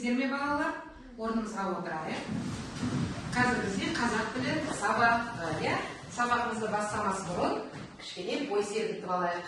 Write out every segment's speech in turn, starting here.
келдіңіздер ме балалар? Орнымызға отырайық. Қазір бізде қазақ тілі сабағы, иә? Сабағымызды бастамас бұрын кішкене бой сергітіп алайық.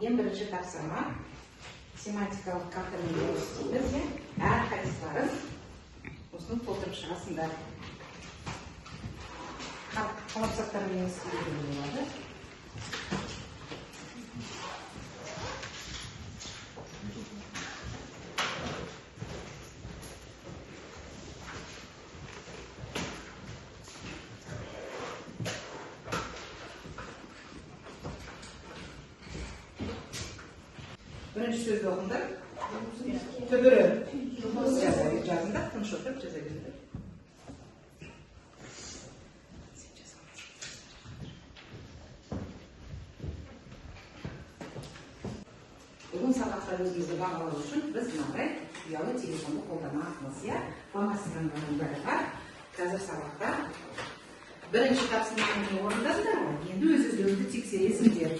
Бірінші тапсырма семантикалық картамен істейміз. Әрқайсыларың осыны толтырып шығасыңдар. Қалапсақтармен істеуге болады. Бірінші сөзді оқыңдар. Түбірі жазыңдар, тыныш отырып жаза беріңдер. Бүгін сабақта өзімізді бағалау үшін біз мынандай ұялы телефонды қолданамыз, иә? Фломастердің бәрі бар. Қазір сабақта бірінші тапсырманы орындадыңдар ғой, енді өз-өздеріңді тексересіңдер.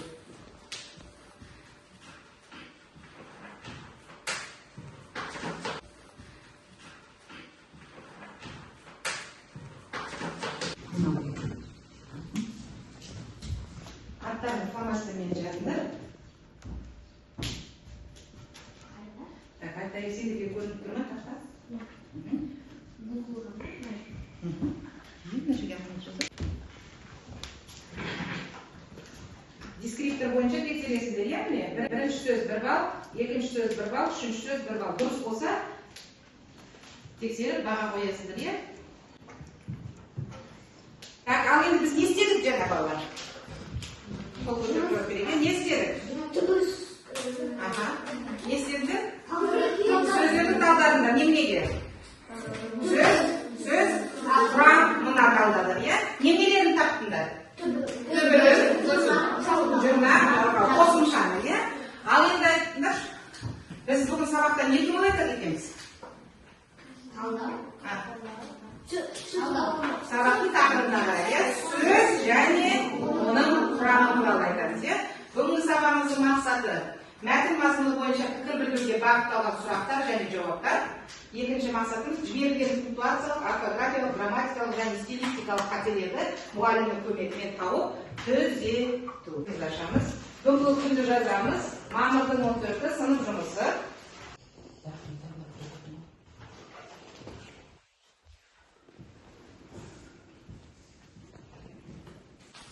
Аттарын фломастермен жазыңдар. Аттар сендерге көрініп тұр ма тақта? Дескриптор бойынша тексересіңдер, иә міне? Бірінші сөз 1 балл, екінші сөз 1 балл, үшінші сөз 1 балл. Дұрыс болса, тексеріп баға қоясыңдар, иә? Так, ал енді біз не істедік жаңа балалар? Қол көтеріп жауап берейін. Не істедік? Не істедіңдер? Сөздерді талдадыңдар. Неменеге? Сөз, құрам, мына талдадым, иә? Немелерін таптыңдар? Түбірі, жұрна, қосымшаны, иә? Ал енді айттыңдар, біз бүгін сабақта не туралы айтады екенбіз? Сабақтың тақырыбына қарай, иә? Сөз және оның құрамы туралы айтамыз, иә? Бүгінгі сабағымыздың мақсаты мәтін мазмұны бойынша пікір білдіруге бағытталған сұрақтар және жауаптар. Екінші мақсатымыз жіберілген пунктуациялық, орфографиялық, грамматикалық және стилистикалық қателерді мұғалімнің көмегімен тауып түзету. Біз ашамыз. Бүгінгі күнді жазамыз. Мамырдың 14-і сынып жұмысы.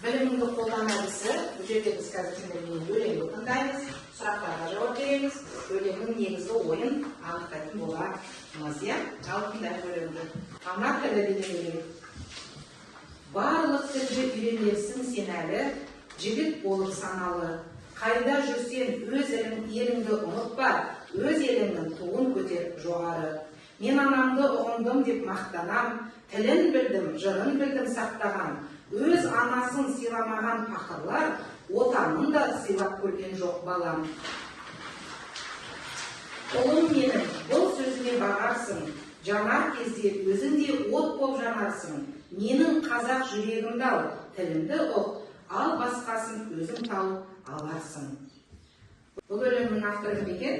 Біліміңді қолдана әдісі. Бұл жерде біз қазір сендермен өлеңді тыңдаймыз, сұрақтарға жауап береміз, өлеңнің негізгі ойын анықтайтын боламыз, иә? Ал тыңдайық өлеңді. Ана тілі деген өлең. Барлық тілді үйренерсің сен әлі, жігіт болып саналы. Қайда жүрсен өз еліңді ұмытпа, өз еліңнің туын көтер жоғары. Мен анамды ұғындым деп мақтанам, тілін білдім, жырын білдім сақтаған. Өз анасын сыйламаған пақырлар, отанын да сыйлап көрген жоқ балам. Ұлым менің, бұл сөзіме бағарсың, жанар кезде өзіңде от боп жанарсың. Менің қазақ жүрегімді ал, тілімді ұқ, ал басқасын өзің тауып аларсың. Бұл өлеңнің авторы кім екен?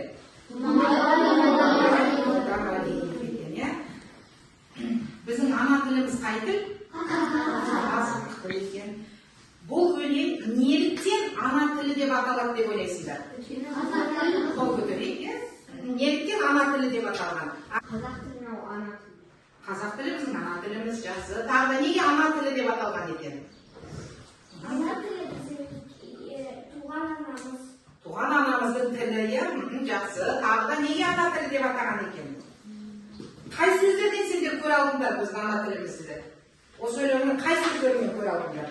Біздің ана тіліміз қай тіл? Қазақ тілі екен. Бұл өлең неліктен ана тілі деп аталады деп ойлайсыздар? Қол көтерейік, иә? Неліктен ана тілі деп аталған? Қазақ тілі ана тілі. Қазақ тілі біздің ана тіліміз, жақсы. Тағы да неге ана тілі деп аталған екен? Ана тілі біздің туған анамыз. туған анамыздың тілі жақсы, тағы да неге ана тілі деп атаған екен? Қай сөздерден сендер көре алдыңдар біздің ана тілімізді? Осы өлеңнің қай сөздерінен көре алдыңдар?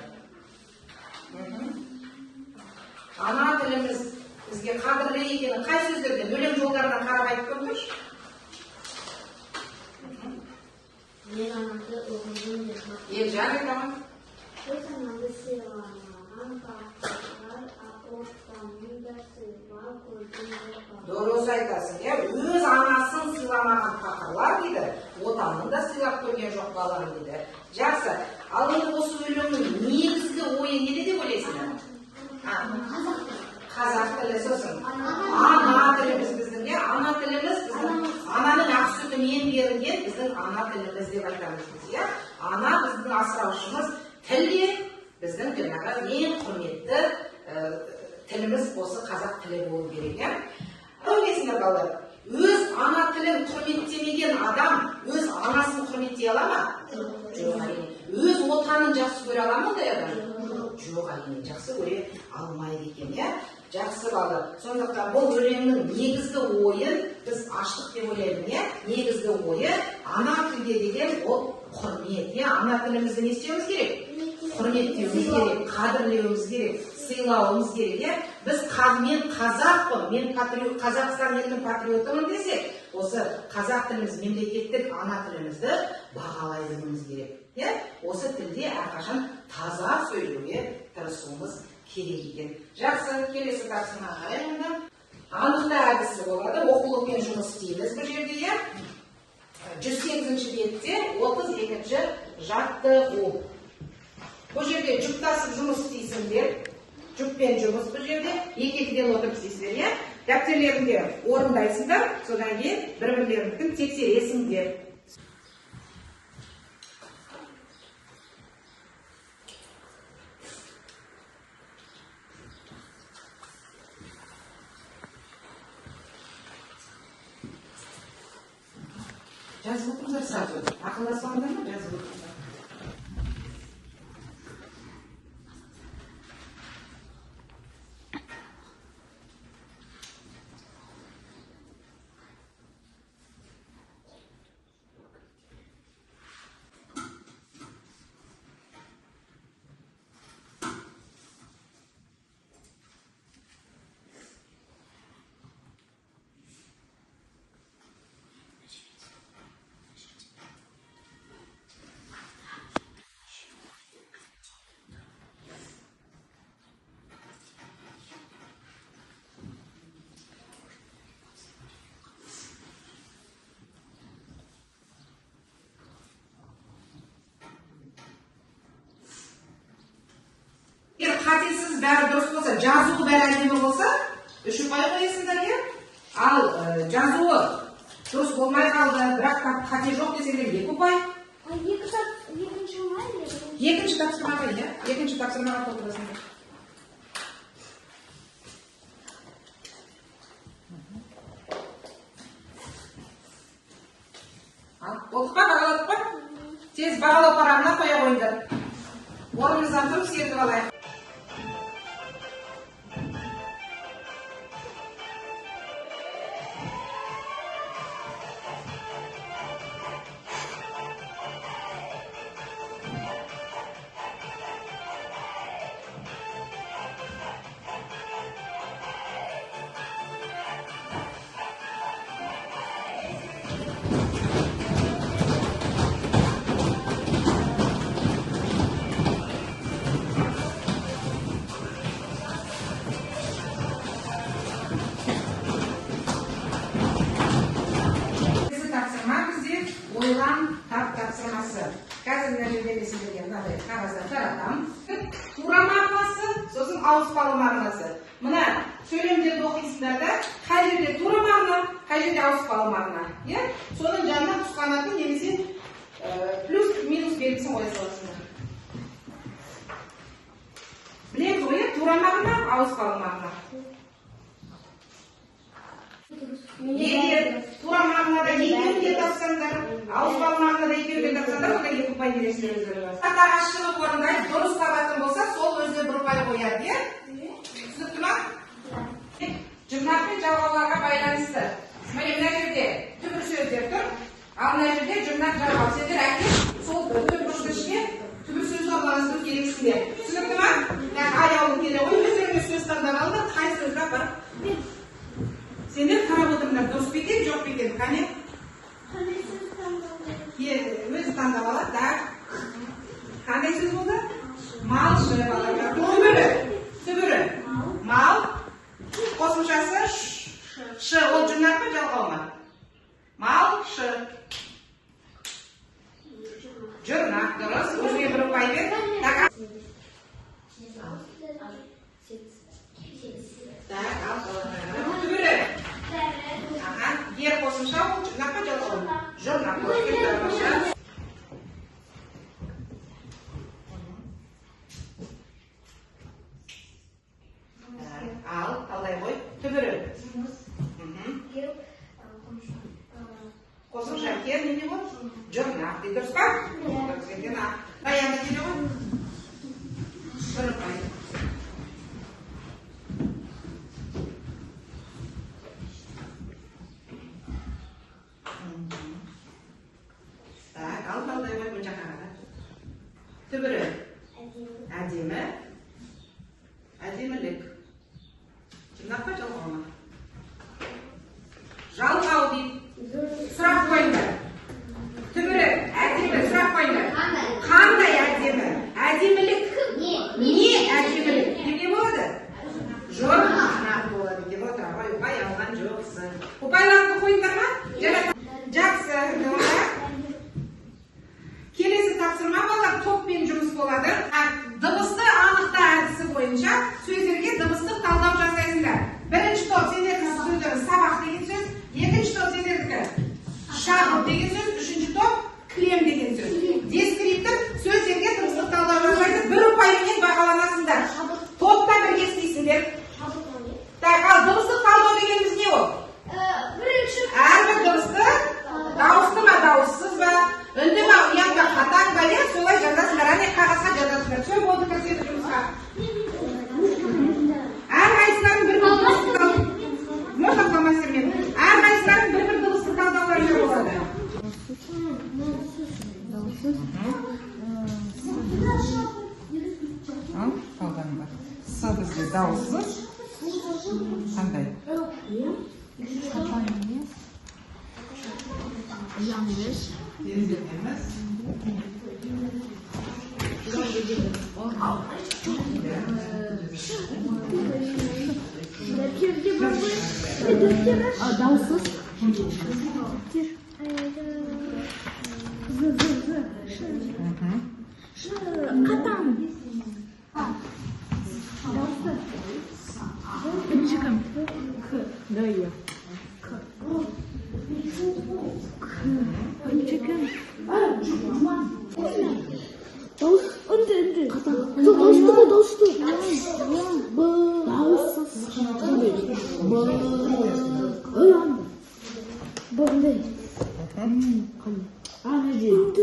Ана тіліміз бізге қадірлі екенін қай сөздерден? Өлең жолдарынан қарап айтып көріңізші. Мен анамды ұғындым деп Елжан айтамын. Өз анамды сыйламаған бақыттар отанын да сыйлап көрдім деп Дұрыс айтасың, өз анасын сыйламаған пақырлар дейді, отанын да сыйлап көрген жоқ балам дейді. Жақсы, ал енді осы өлеңнің негізгі ойы неде деп ойлайсың? Қазақ тілі сосын. Ана тіліміз біздің, ана тіліміз біздің, ананың ақ сүтімен берілген біздің ана тіліміз деп айтамыз біз, ана біздің асыраушымыз, тіл де біздің ең құрметті тіліміз осы қазақ тілі болу керек. Білесіңдер балалар, өз ана тілін құрметтемеген адам өз анасын құрметтей ала ма? Жоқ, әрине. Өз отанын жақсы көре ала ма ондай адам? Жоқ, әрине, жақсы көре алмайды екен, Жақсы балалар. Сондықтан бұл өлеңнің негізгі ойын біз аштық деп ойлаймын, негізгі ойы ана тілге деген ол құрмет, ана тілімізді не істеуіміз керек? Құрметтеуіміз керек, қадірлеуіміз керек, сыйлауымыз керек, Біз мен қазақпын, мен Қазақстан елінің патриотымын десек, осы қазақ тіліміз, мемлекеттік ана тілімізді бағалай білуіміз керек. Осы тілде әрқашан таза сөйлеуге тырысуымыз керек екен. Жақсы, келесі тапсырма қараймын. Анықта әдісі болады, оқулықпен жұмыс істейміз бұл жерде. 108-ші бетте 32-ші жаттығу. Бұл жерде жүктасып жұмыс істейсіңдер. Жүкпен жұмыс бұл жерде. Екі-екіден отырып істейсіңдер. Дәптерлерінде орындайсыңдар, содан кейін бір-бірлеріңді тексересіңдер. Жазып отырыңыздар сразу. Ақылдаспаңдар ма? Жазып отырыңыздар. Қатесіз бәрі дұрыс болса, жазуы бәрі әдемі болса, 3 ұпай қойысыңдар, ал жазуы дұрыс болмай қалды, бірақ қате жоқ десеңдер 2 ұпай. Екінші тапсырмаға, екінші тапсырмаға толтырасыңдар. Болдық па, бағаладық па? Тез бағалау парағына қоя қойыңдар. Орнымыздан тұрып сертіп алайық. Қазір нәтижелесіндерге мынадай қағазда таратам. Тура мағынасы, сосын ауыспалы мағынасы. Мына сөйлемдерді оқисыңдар да, қай жерде тура мағына, қай жерде ауыспалы мағына. Соның жанына тұсқанатын немесе плюс-минус белгісін қоя саласыңдар. Білеміз ғой, тура мағына, ауыспалы мағына. Егер тура мағынада екеуінде тапсаңдар, ауыспалы мағынада екеуінде тапсаңдар, онда 2 ұпай бересіңдер. Қатарға шығып орындайды, дұрыс табатын болса, сол өзіне 1 ұпай қояды. Түсінікті ма? Jurnal ve cevaplarga байланысты. Міне мына жерде түбір сөздер тұр. Ал мына жерде жұрнақ жауап. Сендер әке сол түбір ішке түбір сөз байланыстыру керексіңдер. Түсінікті ма? Аяулы келе ғой, өздеріңіз сөз таңдап алыңдар, қай сөзге бар? Сендер қарап отырыңдар, дұрыс па екен, жоқ па екен? Қане? Өзі таңдап алады, да? Қандай сөз болды? Малшы балалар. Түбірі. Мал. Қосымшасы ш. Ол жұрнақ па, жалғау ма? Малшы. Жұрнақ, дұрыс. Өзіңе бір ұпай бер. Так, ал түбірі. Ер қосымша ол жұрнақ па, жалғау ма? Жұрнақ. Ал, талдай қой. Түбірі. Қосымша кер неме ғой? Жұрнақ. Дұрыс па? Дұрыс екен. Даяны келе ғой? Бір ұпай. Так, ал талдай қой бұл жаққа қарады. Түбірі. Әдемі. Әдемілік. Жұрнақ па, жалғау ма? Жалғау дейді. Сұрақ қойыңдар. Түбірі, әдемі, сұрақ қойыңдар. Қандай әдемі? Әдемілік. Не әдемілік? Неге болады? Жұрнақ болады екен. Отыр, ұпай алған жоқсың. Ұпайларды қойыңдар ма? Жақсы. Келесі тапсырма балалар топпен жұмыс болады. Дыбысты анықта әдісі бойынша сөздерге дыбыстық талдау жасайсыңдар. Бірінші топ сендердің сөздері сабақ деген сөз, екінші топ сендердікі шағып деген сөз, үшінші топ кілем деген сөз. Дескриптор сөздерге дыбыстық талдау жасайды, бір ұпаймен бағаланасыңдар. Топта бірге істейсіңдер. Так, ал дыбыстық талдау дегеніміз не ол? Әрбір дыбысты дауысты ма, дауыссыз ба, үнді ма, ұят па, қатаң ба, солай жазасыңдар. Әне қағазға жазасыңдар. Сол болды кіріседі жұмысқа. Әрқайсыларын бір дыбыстық талдау. Можно фломастермен. Әрқайсыларын бір дыбыстық талдаулар болады. Ал, талдандар. С бізде дауыссыз. Қандай? Yanlış. Yenilmez. Dağılsız. Katan. Çıkın. Dayı. Çıkın. Önde. Dostu. Dağılsız. Böyle. Anneciğim.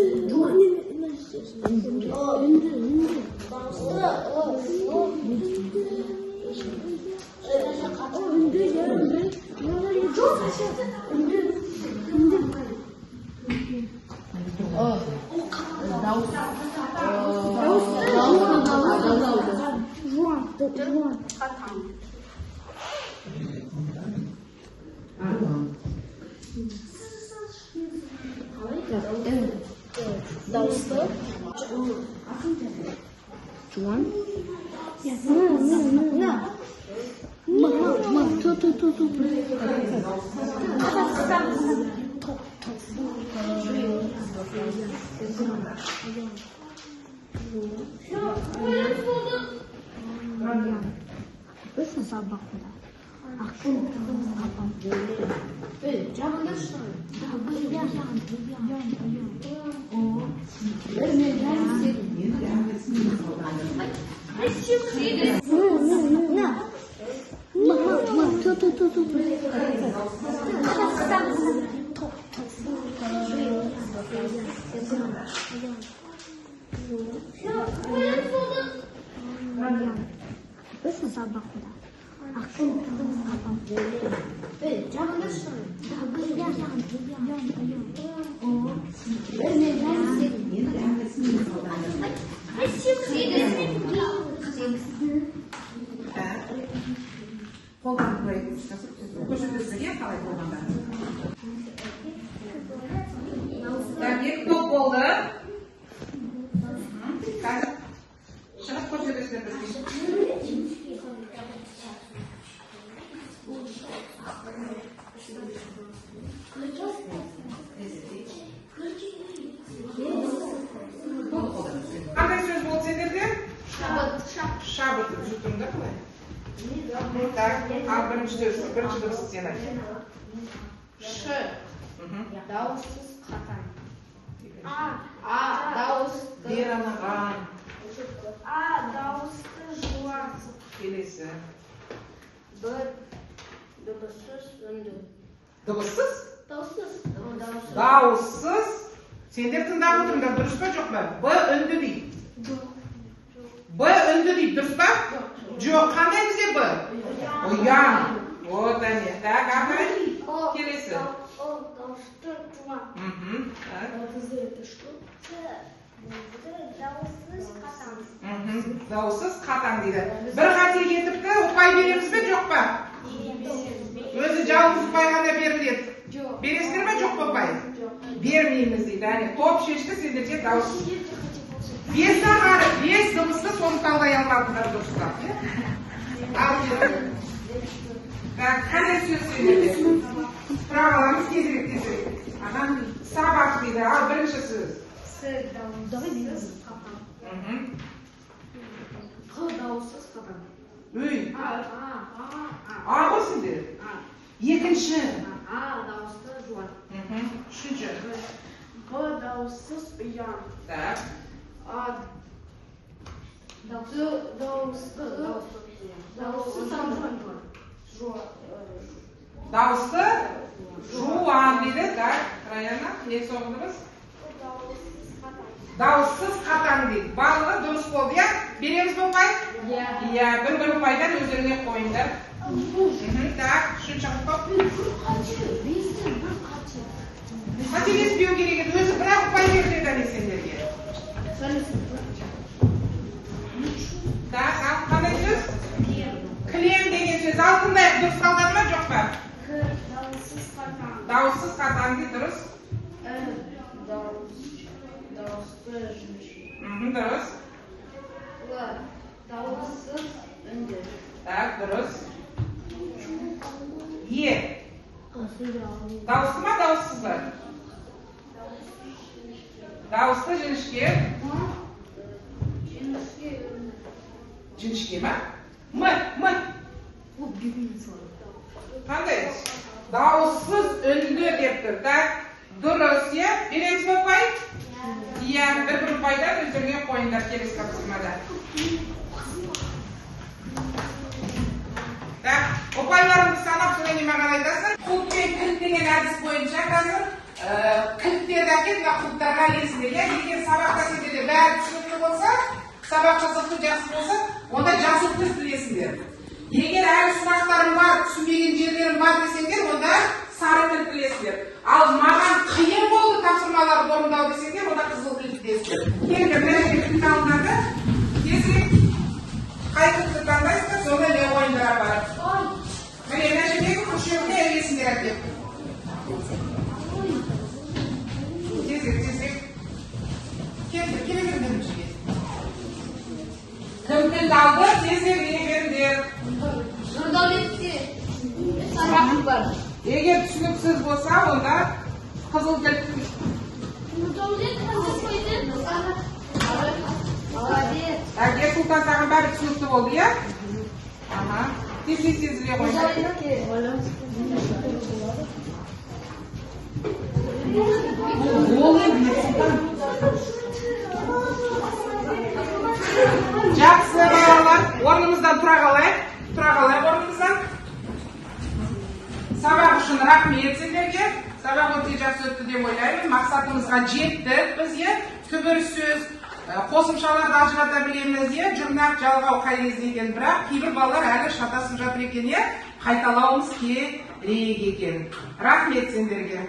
Juan? Ya, no. Nasıl sabahında? Aklım kapan. Canlı Nasıl sabahında? ақын қыз апам жағында қолдан былай көрсетесіздер қалай болғанда. Екі топ болды. Қазір шығып көрсетесіздер бізге. Қандай сөз болды сендерде? Шабыт. Жұттың да қалай? Так, ал бірінші дұрыс сен айт. Ш. Дауыссыз қатаң. А. Дауысты. Беранаған. А. Дауысты жуан. Келесі. Б. Дыбыссыз үнді. Дыбыссыз? Дауыссыз. Дауыссыз. Сендер тыңдап отырыңдар, дұрыс па жоқ па? Б үнді дейді. Б үнді дейді, дұрыс па? Жоқ, қандай бізде Б? Ұяң. Вот әне. Так, апай. Келесі. О. Дауысты жуан. Дауыссыз қатаң. Дауыссыз қатаң дейді. Бір қате кетіпті, ұпай береміз бе жоқ па? Өзі жалғыз ұпай ғана беріледі. Бересіздер ме жоқ па ұпай? Бермейміз дейді. Әне, топ шешті, сендерге дауыссыз. 5 тағары, 5 дыбысты соны талдай алмадыңдар дұрыстап. Ал кеттік. Қандай сөз сөйледі? Сұрақ аламыз тезірек. Ағам сабақ дейді. Ал бірінші сөз. С. Дауыссыз қатаң. Қ. Дауыссыз қатаң. Өй. А. А болсыңдар. Екінші. А. Дауысты жуан. Үшінші. Б. Дауыссыз ұяң. Так. А. Дауысты Дауысты жуан дейді. Так, Раяна, не соғындыңыз? Дауыссыз қатаң дейді. Барлығы дұрыс болды, иә? Береміз бе ұпай? Иә, бір ұпайдан өздеріңе қойыңдар. Так, үшінші топ. Қателеспеу керек еді, өзі бірақ ұпай беріледі әлі сендерге. Так, ал қандай сөз? Кілем деген сөз. Ал тыңдайық, дұрыс қалдады ма жоқ па? Дауыссыз қатаң. Дауыссыз қатаң дейді, дұрыс. Дауысты жіңішке. Дұрыс. Л. Дауыссыз үнді. Так, дұрыс. Е. Дауысты ма, дауыссыз ба? Дауысты жіңішке. Жіңішке ма? М. Қандай? Дауыссыз үнді деп тұр. Так, дұрыс, е? Береміз бе ұпай? Иә, бір ұпайдан өздеріңе қойыңдар келесі тапсырмада. Так, ұпайларыңды санап содан кейін маған айтасың. Құлт пен кілт деген әдіс бойынша қазір кілттерді әкеліп мына құлттарға ілесіңдер. Егер сабақта сендерде бәрі түсінікті болса, сабақ қызықты жақсы болса, онда жасыл түс білесіңдер. Егер әлі сұрақтарым бар, түсінбеген жерлерім бар десеңдер, онда сары тіл білесіңдер. Ал маған қиын болды тапсырмаларды орындау десеңдер, онда қызыл тіл білесіңдер. Енді мына жерге кілт алынады. Тезірек қай кілтті таңдайсыздар, сонда не ойындарға барып. Міне мына жердегі күшеуіне ілесіңдер әкеп. Тезірек. Келе беріңдер ішке. Кім тіл алды, тезірек беріңдер. Нұрдәулетте сабақ бар. Егер түсініксіз болса, онда қызыл тіл. Нұрдәулет қандай қойды? Молодец. Әке Сұлтан саған бәрі түсінікті болды, иә? Тез-тез тезірек қойыңдар. Жақсы балалар, орнымыздан тұра қалайық. Орнымыздан. Сабақ үшін рахмет сендерге. Сабақ өте жақсы өтті деп ойлаймын. Мақсатымызға жеттік бізге. Түбір сөз, қосымшаларды ажырата білеміз де, жұрнақ жалғау қай кезде екен, бірақ кейбір балалар әлі шатасып жатыр екен, қайталауымыз керек екен. Рахмет сендерге.